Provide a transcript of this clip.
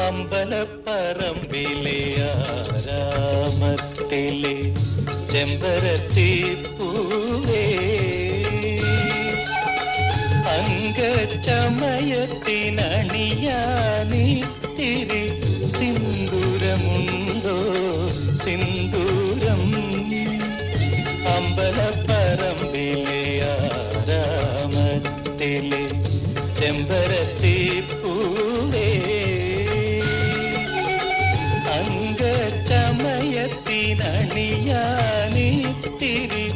അമ്പലപ്പറമ്പിലെ ആരാമത്തിലെ ചെമ്പരത്തി പൂവേ അംഗചമയത്തിനണിയാനിത്തിരി സിന്ദൂരമുണ്ടോ സിന്ദൂരം അമ്പലപ്പറമ്പിലെ ആരാമത്തിലെ ചെമ്പരത്തി പൂവേ അംഗചമയത്തിനണിയാനിത്തിരി